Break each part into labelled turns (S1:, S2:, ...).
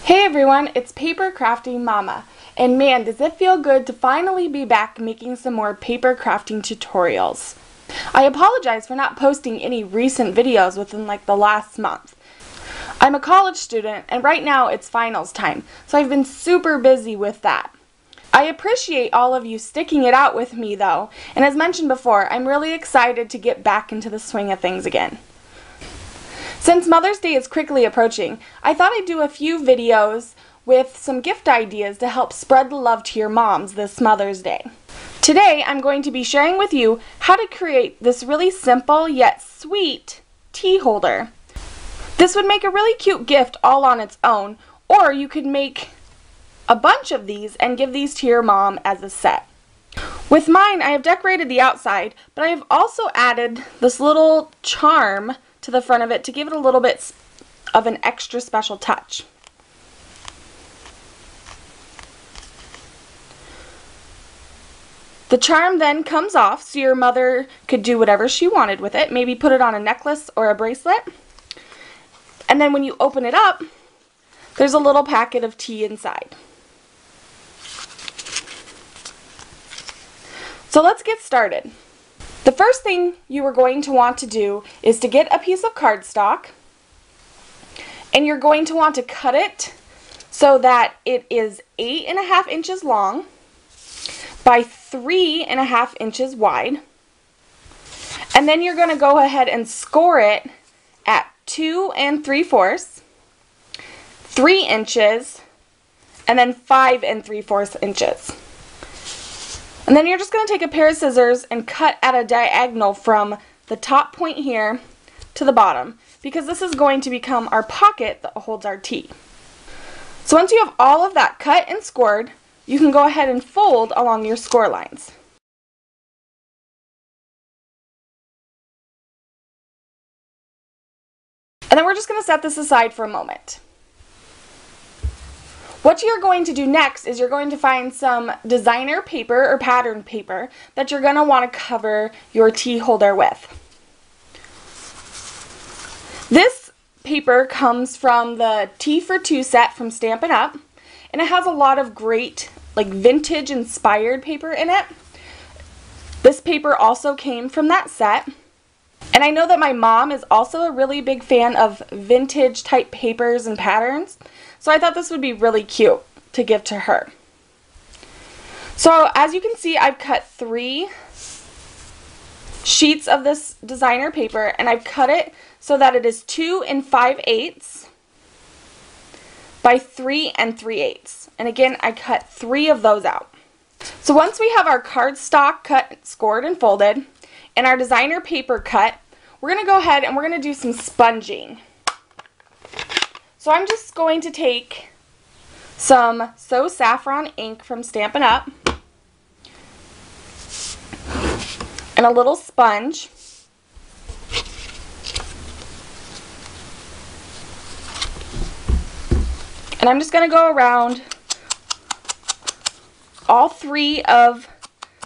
S1: Hey everyone, it's Paper Crafting Mama, and man, does it feel good to finally be back making some more paper crafting tutorials. I apologize for not posting any recent videos within the last month. I'm a college student, and right now it's finals time, so I've been super busy with that. I appreciate all of you sticking it out with me though, and as mentioned before, I'm really excited to get back into the swing of things again. Since Mother's Day is quickly approaching, I thought I'd do a few videos with some gift ideas to help spread the love to your moms this Mother's Day. Today, I'm going to be sharing with you how to create this really simple yet sweet tea holder. This would make a really cute gift all on its own, or you could make a bunch of these and give these to your mom as a set. With mine, I have decorated the outside, but I have also added this little charm to the front of it to give it a little bit of an extra special touch. The charm then comes off so your mother could do whatever she wanted with it, maybe put it on a necklace or a bracelet. And then when you open it up, there's a little packet of tea inside. So let's get started. The first thing you are going to want to do is to get a piece of cardstock, and you're going to want to cut it so that it is 8.5 inches long by 3.5 inches wide, and then you're going to go ahead and score it at 2 3/4, 3 inches, and then 5 3/4 inches. And then you're just going to take a pair of scissors and cut at a diagonal from the top point here to the bottom, because this is going to become our pocket that holds our tea. So once you have all of that cut and scored, you can go ahead and fold along your score lines. And then we're just going to set this aside for a moment. What you're going to do next is you're going to find some designer paper or pattern paper that you're going to want to cover your tea holder with. This paper comes from the Tea for Two set from Stampin' Up, and it has a lot of great vintage inspired paper in it. This paper also came from that set. And I know that my mom is also a really big fan of vintage type papers and patterns, so I thought this would be really cute to give to her. So as you can see, I've cut 3 sheets of this designer paper, and I've cut it so that it is 2 5/8 by 3 3/8. And again, I cut 3 of those out. So once we have our cardstock cut, scored, and folded, and our designer paper cut, we're going to go ahead and we're going to do some sponging. So I'm just going to take some So Saffron ink from Stampin' Up and a little sponge. And I'm just going to go around all 3 of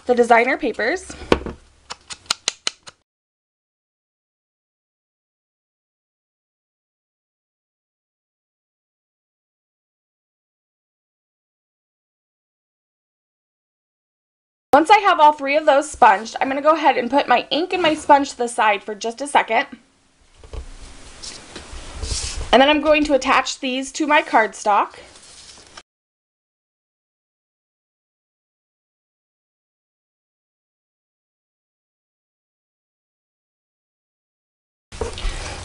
S1: the designer papers. Once I have all 3 of those sponged, I'm going to go ahead and put my ink and my sponge to the side for just a second. And then I'm going to attach these to my cardstock.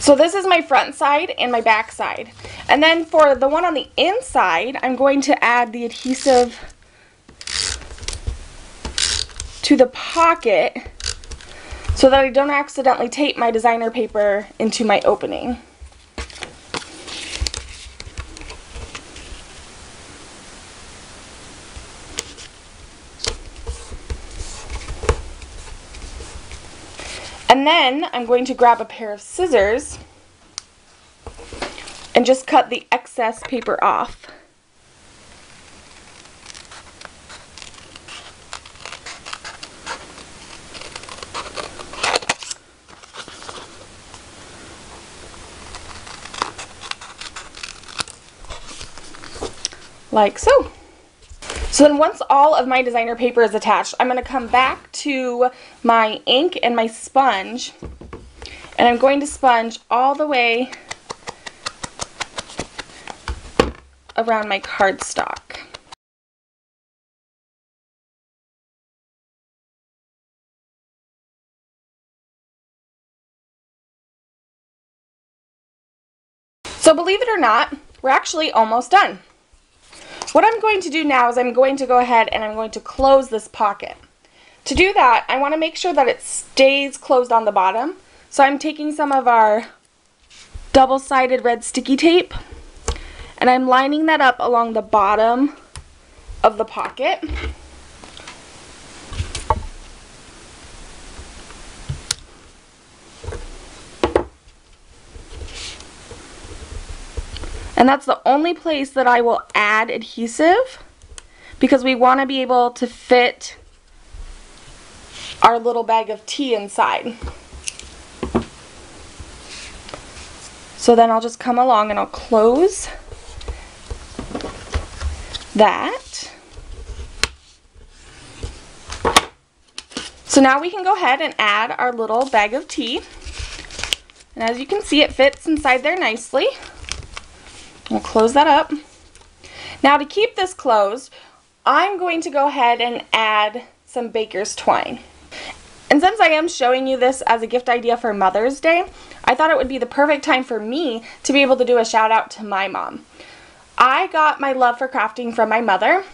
S1: So this is my front side and my back side. And then for the one on the inside, I'm going to add the adhesive to the pocket so that I don't accidentally tape my designer paper into my opening. And then I'm going to grab a pair of scissors and just cut the excess paper off. like so. So then once all of my designer paper is attached, I'm going to come back to my ink and my sponge, and I'm going to sponge all the way around my cardstock. So believe it or not, we're actually almost done. What I'm going to do now is I'm going to go ahead and I'm going to close this pocket. To do that, I want to make sure that it stays closed on the bottom. So I'm taking some of our double-sided red sticky tape and I'm lining that up along the bottom of the pocket. And that's the only place that I will add adhesive, because we want to be able to fit our little bag of tea inside. So then I'll just come along and I'll close that. So now we can go ahead and add our little bag of tea. And as you can see, it fits inside there nicely. We'll close that up. Now to keep this closed, I'm going to go ahead and add some baker's twine. And since I am showing you this as a gift idea for Mother's Day, I thought it would be the perfect time for me to be able to do a shout out to my mom. I got my love for crafting from my mother.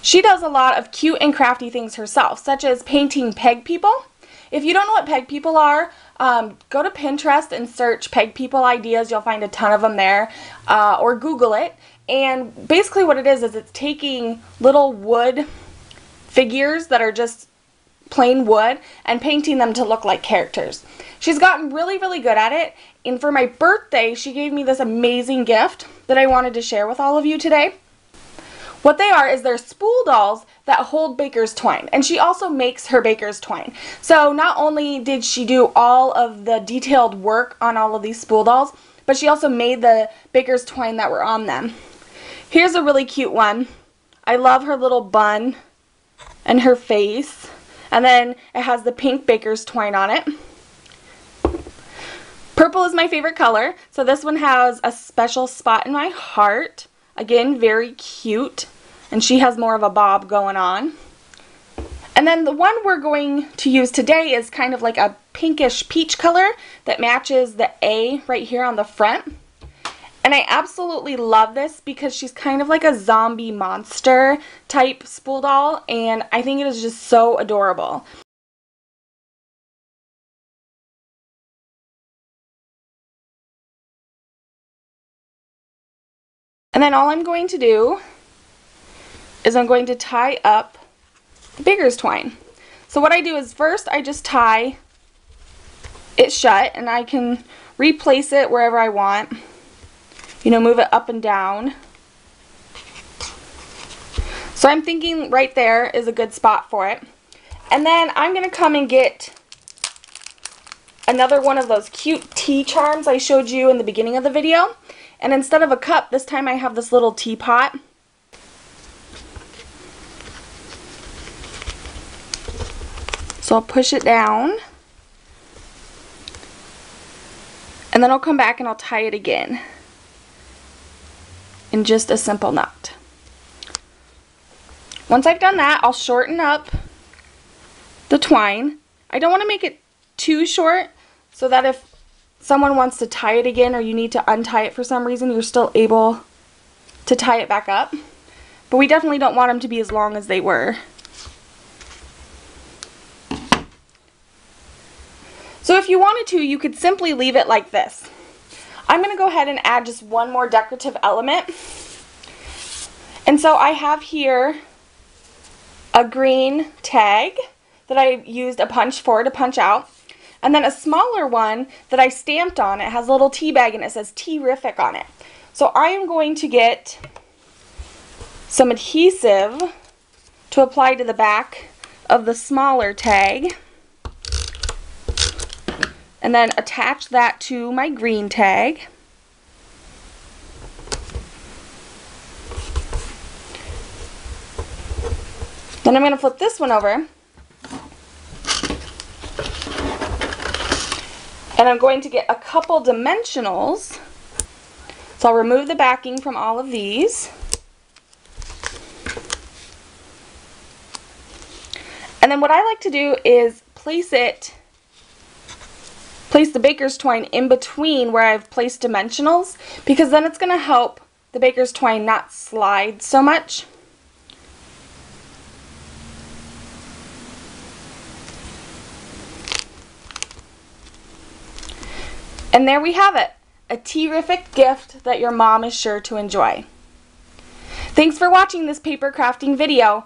S1: She does a lot of cute and crafty things herself, such as painting peg people. If you don't know what peg people are, go to Pinterest and search peg people ideas. You'll find a ton of them there, or Google it. And basically what it is it's taking little wood figures that are just plain wood and painting them to look like characters. She's gotten really, really good at it. And for my birthday, she gave me this amazing gift that I wanted to share with all of you today. What they are is they're spool dolls that hold baker's twine, and she also makes her baker's twine. So not only did she do all of the detailed work on all of these spool dolls, but she also made the baker's twine that were on them. Here's a really cute one. I love her little bun and her face, and then it has the pink baker's twine on it. Purple is my favorite color, so this one has a special spot in my heart. Again, very cute, and she has more of a bob going on. And then the one we're going to use today is kind of like a pinkish peach color that matches the A right here on the front. And I absolutely love this because she's kind of like a zombie monster type spool doll, and I think it is just so adorable. And then all I'm going to do is I'm going to tie up the baker's twine. So what I do is first I just tie it shut, and I can replace it wherever I want. You know, move it up and down. So I'm thinking right there is a good spot for it. And then I'm going to come and get another one of those cute tea charms I showed you in the beginning of the video. And instead of a cup, this time I have this little teapot. So I'll push it down. And then I'll come back and I'll tie it again in just a simple knot. Once I've done that, I'll shorten up the twine. I don't want to make it too short so that if someone wants to tie it again or you need to untie it for some reason, you're still able to tie it back up. But we definitely don't want them to be as long as they were. So if you wanted to, you could simply leave it like this. I'm going to go ahead and add just one more decorative element. And so I have here a green tag that I used a punch for to punch out. And then a smaller one that I stamped on. It has a little tea bag and it says Tea-rific on it. So I am going to get some adhesive to apply to the back of the smaller tag. And then attach that to my green tag. Then I'm going to flip this one over. And I'm going to get a couple dimensionals. So I'll remove the backing from all of these. And then what I like to do is place the baker's twine in between where I've placed dimensionals, because then it's going to help the baker's twine not slide so much. And there we have it, a terrific gift that your mom is sure to enjoy. Thanks for watching this paper crafting video,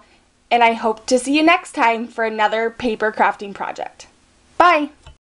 S1: and I hope to see you next time for another paper crafting project. Bye!